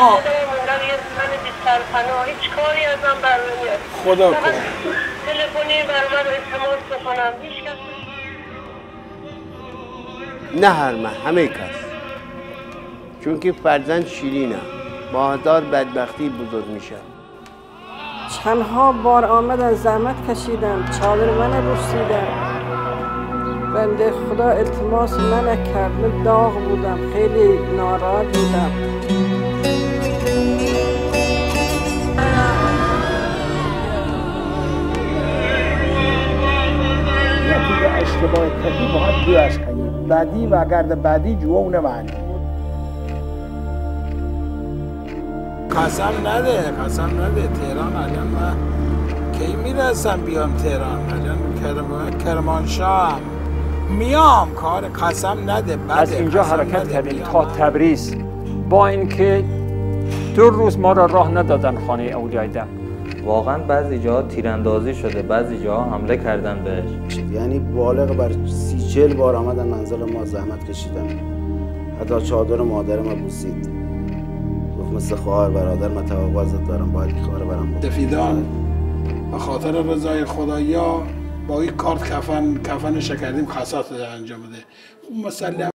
موندم یه زن بی سرپناه، هیچ کاری ازم بر نمیاد. خدا کنه تلفنی بر من التماس بکنم، هیچ کس نه همه کس، چون که فرزند شیرینه با هزار بدبختی بزرگ میشه. چندها بار آمدن زحمت کشیدم، چادر من بوسیدم، بنده خدا التماس من کرد. من داغ بودم، خیلی ناراحت بودم. یکی به اشتباه کردی باید بیاش کنی بعدی و اگر در بعدی جواب نمانی. قسم نده تهران الان من کی میرسم بیام تهران، الان کرمانشاه میام، کار قسم نده. از اینجا حرکت کردیم تا تبریز، با اینکه 2 روز ما را راه ندادن خانه اولیای دم. واقعا بعضی جاها تیراندازی شده، بعضی جاها حمله کردن بهش. یعنی بالغ بر 30-40 بار آمدن منزل ما، زحمت کشیدن، حتی چادر مادر ما بوسید، گفت مثل خواهر برادر من توقع ازت دارم، باید این کار برام سفیدان به خاطر رضای خدایا با این کارت کفنش کردیم، خاصات انجام بده. مسلم